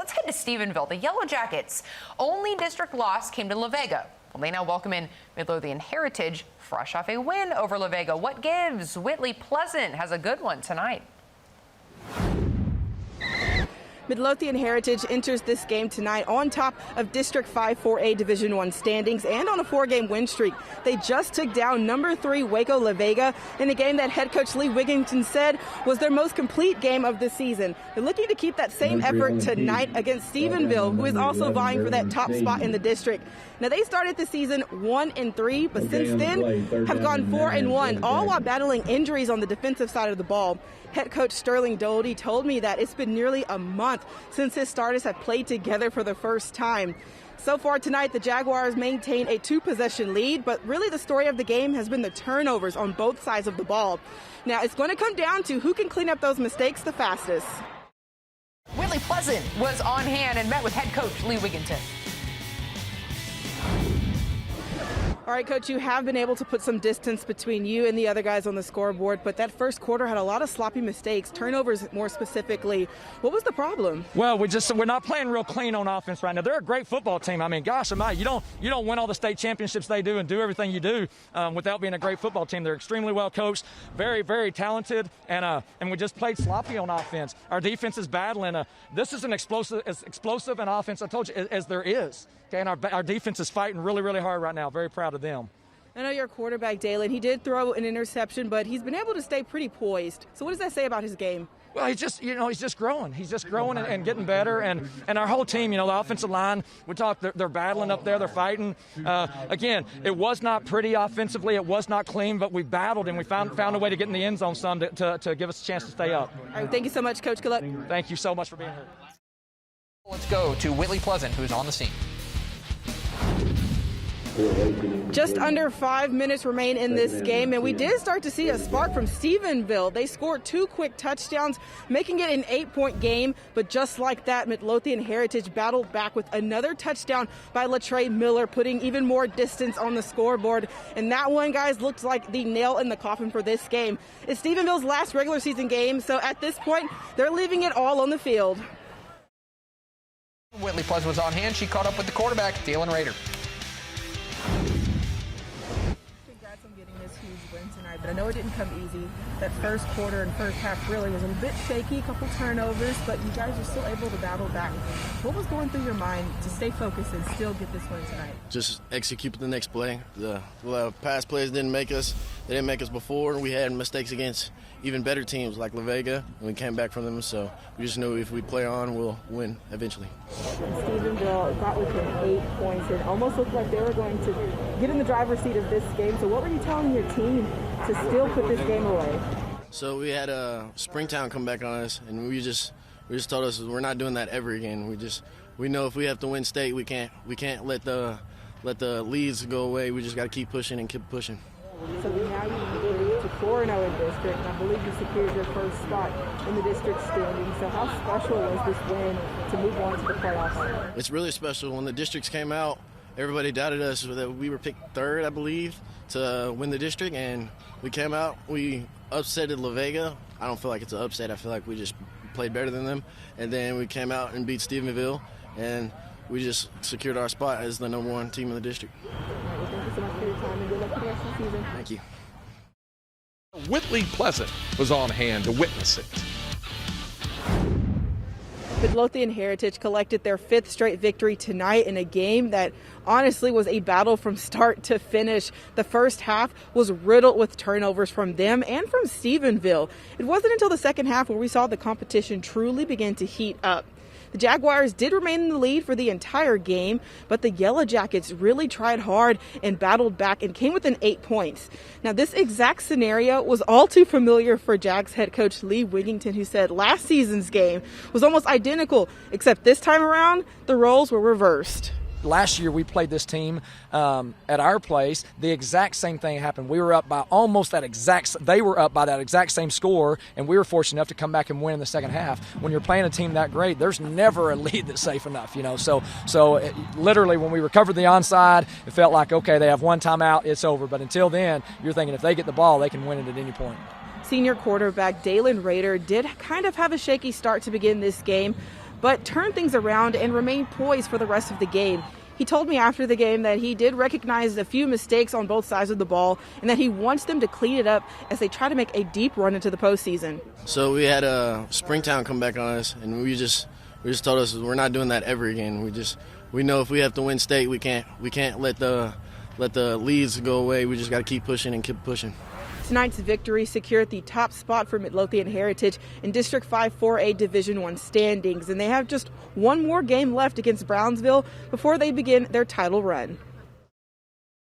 let's head to Stephenville. The Yellow Jackets' only district loss came to La Vega. Well, they now welcome in Midlothian Heritage, fresh off a win over La Vega. What gives? Whitley Pleasant has a good one tonight. Midlothian Heritage enters this game tonight on top of District 5 4A Division I standings and on a 4-game win streak. They just took down number 3 Waco La Vega in a game that head coach Lee Wigington said was their most complete game of the season. They're looking to keep that same effort tonight against Stephenville, who is also vying for that top spot in the district. Now, they started the season 1-3, but since then have gone 4-1, all while battling injuries on the defensive side of the ball. Head coach Sterling Doherty told me that it's been nearly a month since his starters have played together for the first time. So far tonight, the Jaguars maintain a 2-possession lead, but really the story of the game has been the turnovers on both sides of the ball. Now, it's going to come down to who can clean up those mistakes the fastest. Whitley Pleasant was on hand and met with head coach Lee Wigington. All right, Coach, you have been able to put some distance between you and the other guys on the scoreboard, but that first quarter had a lot of sloppy mistakes, turnovers more specifically. What was the problem? Well, we're not playing real clean on offense right now. They're a great football team. I mean, gosh almighty, you don't win all the state championships they do and do everything you do without being a great football team. They're extremely well coached, very, very talented, and we just played sloppy on offense. Our defense is battling. This is as explosive an offense, I told you, as there is. Okay, and our defense is fighting really, really hard right now. Very proud of them. I know your quarterback, Dalen, he did throw an interception, but he's been able to stay pretty poised. So what does that say about his game? Well, he's just growing. He's just growing and getting better. And our whole team, the offensive line, they're battling up there. They're fighting. Again, it was not pretty offensively. It was not clean, but we battled and we found a way to get in the end zone some to give us a chance to stay up. All right, thank you so much, Coach. Good luck. Thank you so much for being here. Let's go to Whitley Pleasant, who's on the scene. Just under 5 minutes remain in this game, and we did start to see a spark from Stephenville. They scored 2 quick touchdowns, making it an 8-point game, but just like that, Midlothian Heritage battled back with another touchdown by Latrey Miller, putting even more distance on the scoreboard. And that one, guys, looks like the nail in the coffin for this game. It's Stephenville's last regular season game, so at this point, they're leaving it all on the field. Whitley Pleasant was on hand. She caught up with the quarterback, Dalen Rader. Congrats on getting this huge win tonight, but I know it didn't come easy. That first quarter and first half really was a bit shaky, a couple turnovers, but you guys are still able to battle back. What was going through your mind to stay focused and still get this win tonight? Just execute the next play. The past plays didn't make us. They didn't make us before. We had mistakes against even better teams like La Vega, and we came back from them, so we just knew if we play on, we'll win eventually. Stephenville got within 8 points. It almost looked like they were going to get in the driver's seat of this game. So what were you telling your team to still put this game away? So we had Springtown come back on us, and we just told us we're not doing that ever again. We know if we have to win state, we can't let the leads go away. We just got to keep pushing and keep pushing. So now you moved to 4-0 in district, and I believe you secured your first spot in the district standing. So how special was this win to move on to the playoffs? It's really special. When the districts came out, everybody doubted us that we were picked 3rd, I believe, to win the district, and we came out. We upsetted La Vega. I don't feel like it's an upset. I feel like we just played better than them, and then we came out and beat Stephenville, and we just secured our spot as the #1 team in the district. Thank you so much for your time, and good luck for the rest of the season. Thank you. Whitley Pleasant was on hand to witness it. Midlothian Heritage collected their 5th straight victory tonight in a game that honestly was a battle from start to finish. The first half was riddled with turnovers from them and from Stephenville. It wasn't until the second half where we saw the competition truly begin to heat up. The Jaguars did remain in the lead for the entire game, but the Yellow Jackets really tried hard and battled back and came within 8 points. Now, this exact scenario was all too familiar for Jags head coach Lee Wigington, who said last season's game was almost identical, except this time around, the roles were reversed. Last year we played this team at our place. The exact same thing happened. We were up by they were up by that exact same score, and we were fortunate enough to come back and win in the second half. When you're playing a team that great, there's never a lead that's safe enough, So literally when we recovered the onside, it felt like, okay, they have one timeout, it's over. But until then, you're thinking if they get the ball, they can win it at any point. Senior quarterback Dalen Rader did kind of have a shaky start to begin this game, but turned things around and remained poised for the rest of the game. He told me after the game that he did recognize a few mistakes on both sides of the ball and that he wants them to clean it up as they try to make a deep run into the postseason. So we had Springtown come back on us, and we just told us we're not doing that ever again. We know if we have to win state, we can't let the leads go away. We just got to keep pushing and keep pushing. Tonight's victory secured the top spot for Midlothian Heritage in District 5 4A Division I standings, and they have just one more game left against Brownsville before they begin their title run.